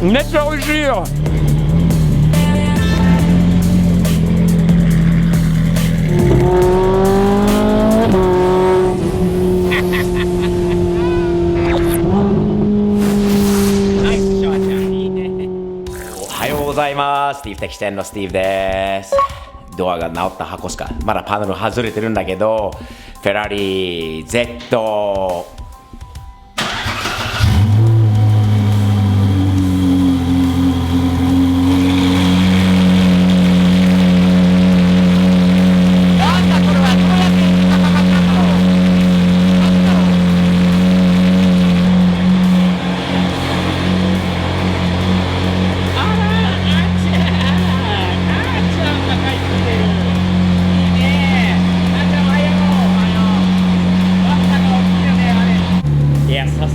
めっちゃ美味しいよ。おはようございます。スティーブ的店のスティーブです。ドアが直った箱しかまだパネル外れてるんだけど、フェラーリ Z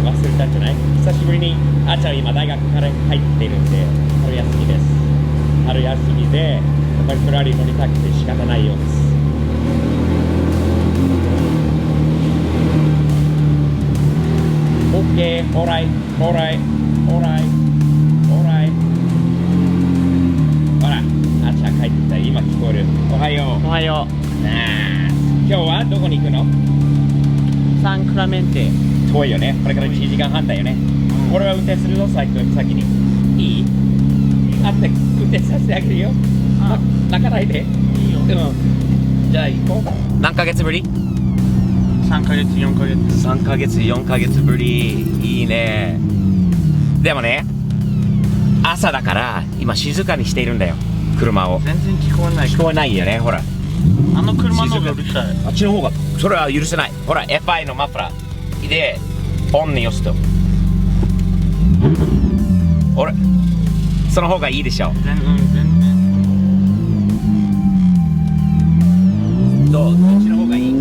忘れたんじゃない？久しぶりにあーちゃん今大学から入ってるんで春休みです。春休みでやっぱりフェラーリ乗りたくて仕方ないようです。OK、オーライ、オーライ、オーライ、オーライ。ほら、あーちゃん帰ってきた。今聞こえる。おはよう。おはよう。今日はどこに行くの？サンクラメンテ。遠いよね。これから1時間半だよね。俺は運転するぞ、先に。いい？あって運転させてあげるよ。泣かないで。いいよ。じゃあ行こう。何ヶ月ぶり3ヶ月、4ヶ月。3ヶ月、4ヶ月ぶり。いいね。でもね、朝だから今静かにしているんだよ、車を。全然聞こえない。聞こえないよね、ほら。あの車の方がうるさい。あっちの方が、それは許せない。ほら、FI のマフラーでオンに押すと、俺その方がいいでしょ。全然どっちの方がいい？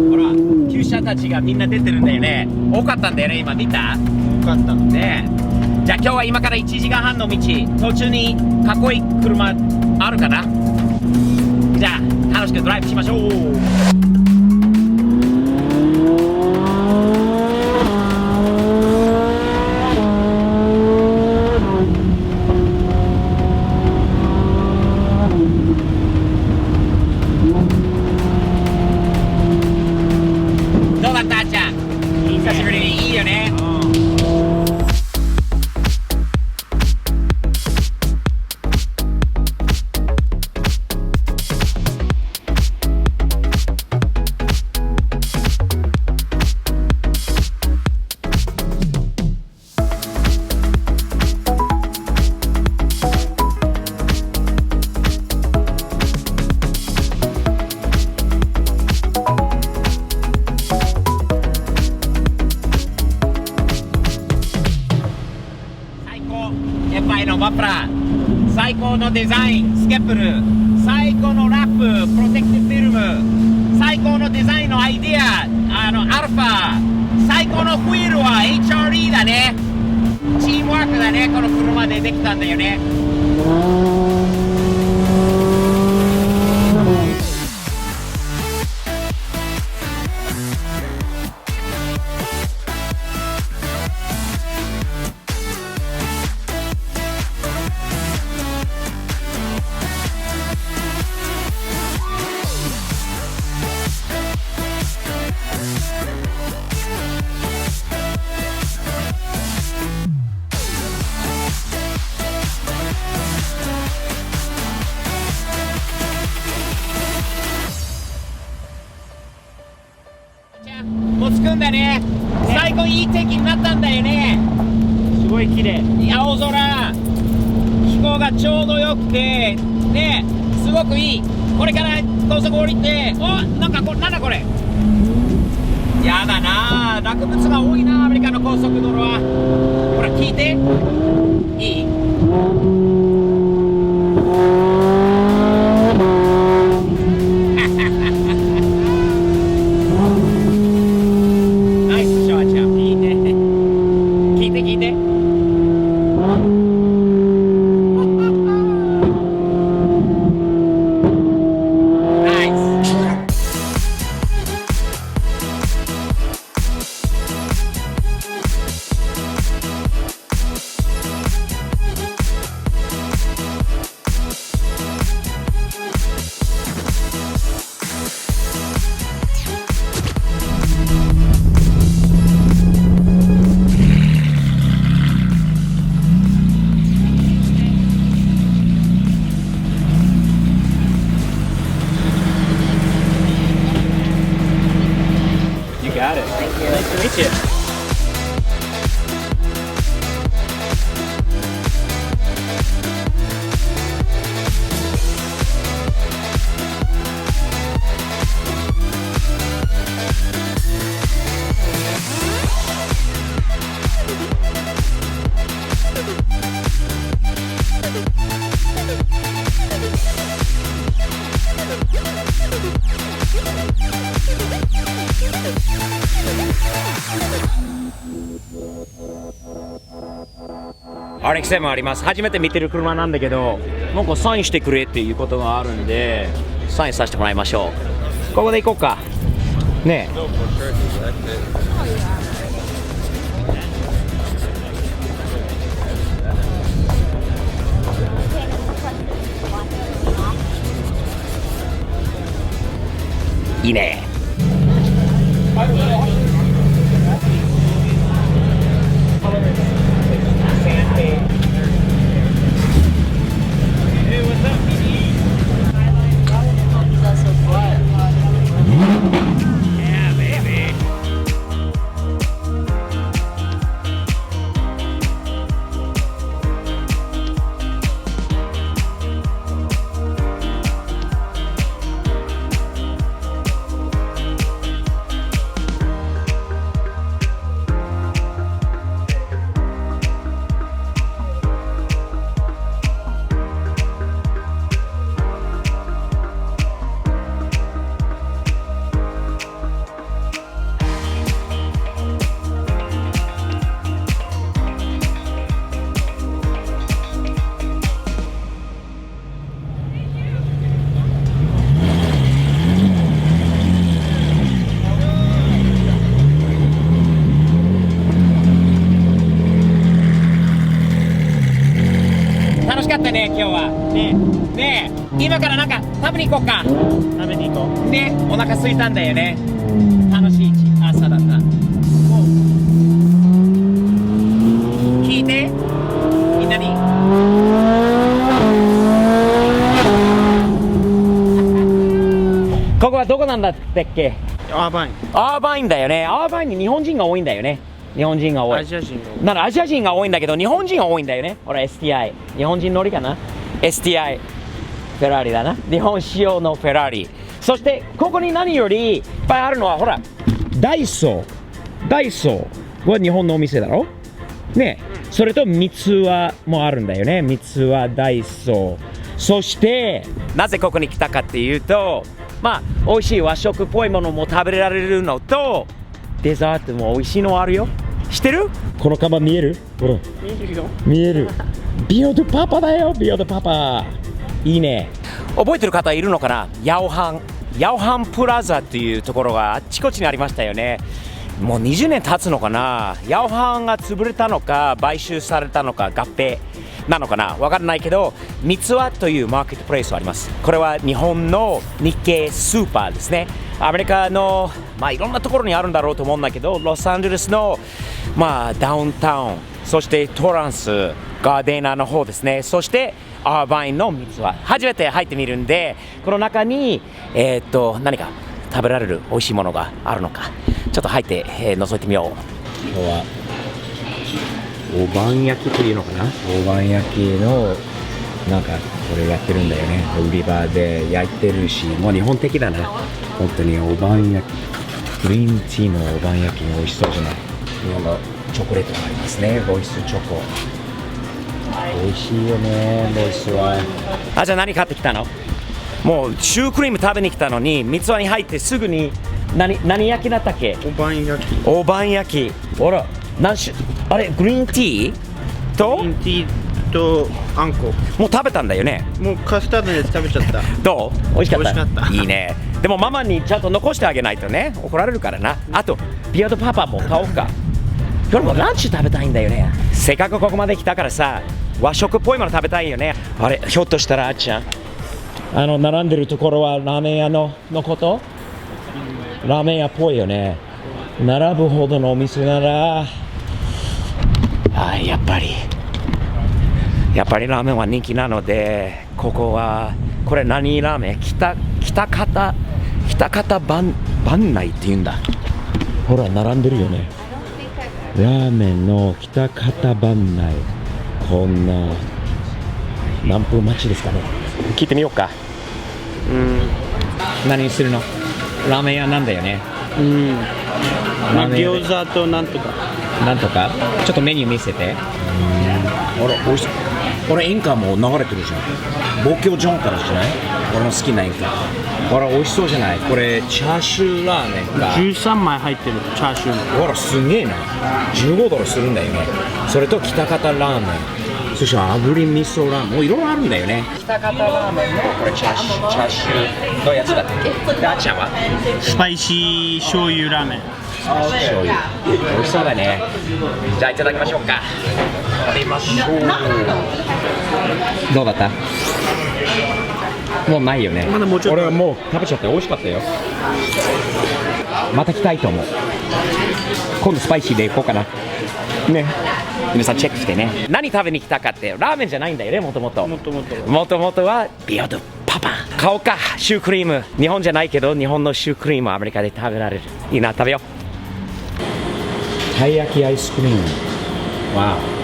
ほら、旧車たちがみんな出てるんだよね。多かったんだよね、今見た？多かったねえ。じゃあ今日は今から1時間半の道、途中にかっこいい車あるかな？じゃあ楽しくドライブしましょう。どうだったあーちゃん？久しぶりにいいよね。FI のマフラー、最高のデザイン、スケップル、最高のラップ、プロテクティブフィルム、最高のデザインのアイディア、アルファ、最高のホイールは HRE だね。チームワークだね、この車でできたんだよね。もう着くんだね。最高いい天気になったんだよね。すごい綺麗。青空、気候がちょうどよくてね、すごくいい。これから高速降りて、なんだこれ。やだな、落物が多いな、アメリカの高速道路は。ほら聞いて、いい？ナイスショーちゃん、いいね。聞いて。ナイス。Got it. Nice to meet you. RX-7 あります。初めて見てる車なんだけど、なんかサインしてくれっていうことがあるんで、サインさせてもらいましょう。ここで行こうか。ねえ。いいね。楽しかったね、今日は。ねえ、今からなんか食べに行こうか。食べに行こう。ね、お腹空いたんだよね。楽しい朝だった。聞いて、みんなに。ここはどこなんだったっけ？アーバイン。アーバインだよね。アーバインに日本人が多いんだよね。日本人が多い。アジア人が多い。ならアジア人が多いんだけど、日本人が多いんだよね。ほら STI。日本人乗りかな？ STI。フェラーリだな。日本仕様のフェラーリ。そしてここに何よりいっぱいあるのはほらダイソー。ダイソーは日本のお店だろね。それと三つ輪もあるんだよね。三つ輪ダイソー。そしてなぜここに来たかっていうと、まあ美味しい和食っぽいものも食べられるのと、デザートも美味しいのあるよ。知ってる？この看板見える？ほら見えるよ。見える。ビオドパパだよ。ビオドパパいいね。覚えてる方いるのかな？ヤオハンプラザっていうところがあっちこっちにありましたよね。もう20年経つのかな。ヤオハンが潰れたのか買収されたのか合併なのかな、わからないけど、三つ輪というマーケットプレイスあります。これは日本の日系スーパーですね。アメリカの、まあ、いろんなところにあるんだろうと思うんだけど、ロサンゼルスの、まあ、ダウンタウン、そしてトランス、ガーデナーの方ですね。そしてアーバインの三つ輪、初めて入ってみるんで、この中に、何か食べられる美味しいものがあるのか、ちょっと入って、覗いてみよう。今日はおばん焼きというのかな、おばん焼きのなんかこれやってるんだよね。売り場で焼いてるし、もう日本的だな。本当におばん焼き、グリーンティーのおばん焼きが美味しそうじゃない。日本のチョコレートがありますね。ボイスチョコ美味しいよね。ボイスはじゃあ何買ってきたの？もうシュークリーム食べに来たのに、三つ輪に入ってすぐに何焼きだったっけ？おばん焼き。おばん焼き。ほらあれグリーンティーとグリーンティーとあんこ。もう食べたんだよね。もうカスタードで食べちゃった。どう？美味しかった？美味しかった。いいね。でもママにちゃんと残してあげないとね、怒られるからな。あとビアードパパも買おうか。今日もランチ食べたいんだよね。せっかくここまで来たからさ、和食っぽいもの食べたいよね。あれ、ひょっとしたらあっちゃん、並んでるところはラーメン屋のこと？ラーメン屋っぽいよね。並ぶほどのお店なら、やっぱりラーメンは人気なので、ここはこれ何ラーメン？北方番内って言うんだ。ほら並んでるよね。ラーメンの北方番内、こんな何分待ちですかね。聞いてみようか。何するの？ラーメン屋なんだよね。まあ、餃子となんとか。なんとかちょっとメニュー見せて。あら、おいしい。これ演歌も流れてるじゃん。東京ジョンからじゃない？俺の好きな演歌。あら、美味しそうじゃない？これチャーシューラーメンが13枚入ってるチャーシュー。あら、すげえな。15ドルするんだよね。それと北方ラーメン、そして炙り味噌ラーメン、もういろいろあるんだよね。北方ラーメンのこれチャーシューのやつだっけ？で、あっちゃんはスパイシー醤油ラーメン。醤油。美味しそうだね。じゃあいただきましょうか。食べましょう。どうだった？もうないよね。まだもうちょっと。俺はもう食べちゃって美味しかったよ。また来たいと思う。今度スパイシーでいこうかな。ね。皆さんチェックしてね。何食べに来たかってラーメンじゃないんだよね。もともとはビアドパパ買おうか。シュークリーム、日本じゃないけど日本のシュークリームアメリカで食べられる。いいな、食べよう。たい焼きアイスクリーム。わお。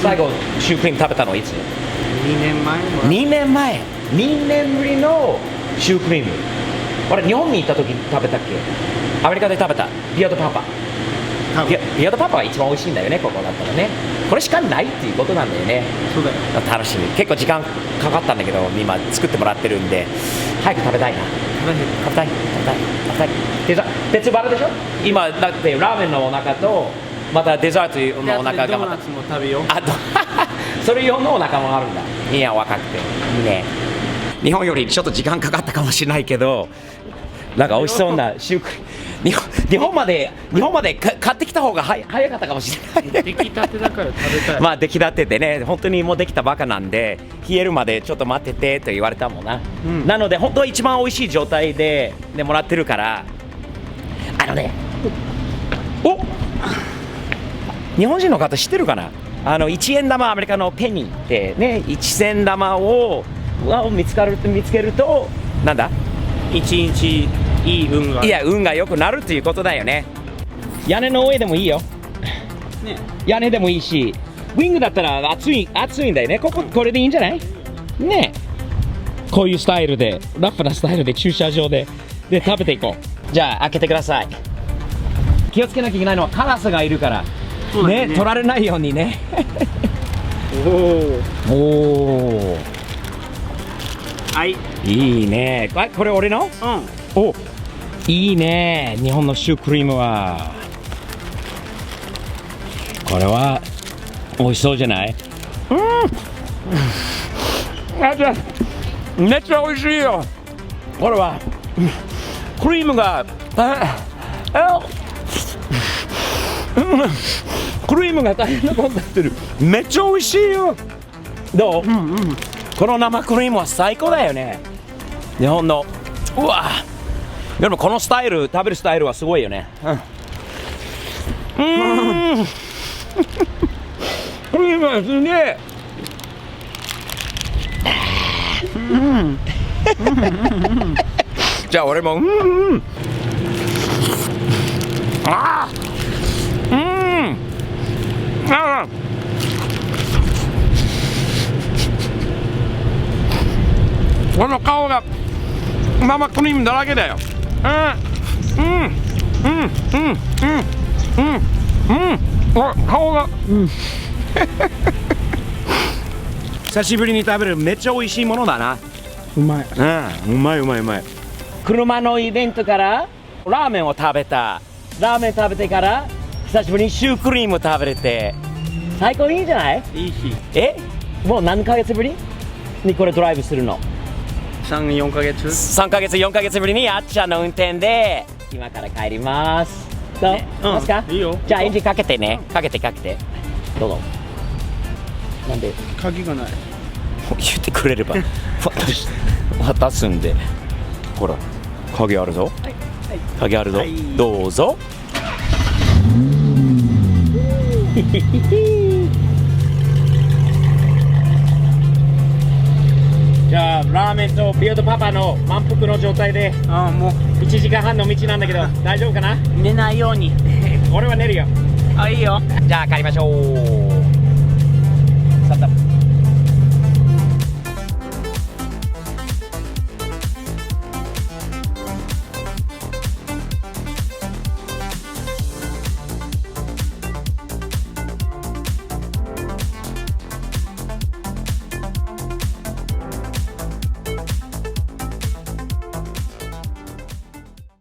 最後シュークリーム食べたのいつ？2年前。2年ぶりのシュークリーム。あれ、日本に行った時食べたっけ？アメリカで食べたビアドパパ。ビアドパパが一番美味しいんだよね、ここだったらね。これしかないっていうことなんだよね。そうだよ。楽しみ。結構時間かかったんだけど、今作ってもらってるんで早く食べたいな。食べたい。デザート別腹でしょ？今だってラーメンのお腹とまたデザートのお腹がまたドーナツも食べよう。それ用のお腹もあるんだ。いや、若くていいね。日本よりちょっと時間かかったかもしれないけど、なんか美味しそうなシュークリーム。日本まで買ってきた方が早かったかもしれない。出来たてだから食べたい。まあ出来たてでね、本当にもうできたばかなんで冷えるまでちょっと待っててと言われたもんな。なので本当は一番美味しい状態でもらってるから、お、日本人の方知ってるかな。1円玉、アメリカのペニーってね、1銭玉を見つけるとなんだ、一日いい運が。いや、運が良くなるっていうことだよね。屋根の上でもいいよ、ね。屋根でもいいし、ウィングだったら暑いんだよね。これでいいんじゃないね。こういうスタイルで、ラフなスタイルで駐車場で食べていこう。じゃあ開けてください。気をつけなきゃいけないのはカラスがいるからね、取られないようにね。おお、はい。いいね。これ俺の？お、いいね。日本のシュークリームはこれは美味しそうじゃない？めっちゃ美味しいよ。これはクリームがクリームが大変なことになってる。めっちゃ美味しいよ。どう？この生クリームは最高だよね。日本の、うわ、でもこのスタイル、食べるスタイルはすごいよね。クリームはすげえ。じゃあ俺もこの顔が生クリームだらけだよ。顔が久しぶりに食べるめっちゃ美味しいものだな。うまい。うまい。車のイベントからラーメンを食べた。ラーメン食べてから久しぶりにシュークリーム食べれて最高。いいじゃない？いい日。もう何ヶ月ぶりにこれドライブするの？3、4ヶ月。3ヶ月、4ヶ月ぶりにあっちゃんの運転で今から帰ります。どう？ますか？いいよ。じゃあエンジンかけてね。かけて。どうぞ。なんで？鍵がない。言ってくれれば渡すんで。ほら、鍵あるぞ。鍵あるぞ。どうぞ。じゃラーメンとビオとパパの満腹の状態でも1時間半の道なんだけど大丈夫かな？う寝ないように。俺は寝るよ。いいよ。じゃあ帰りましょう。さあ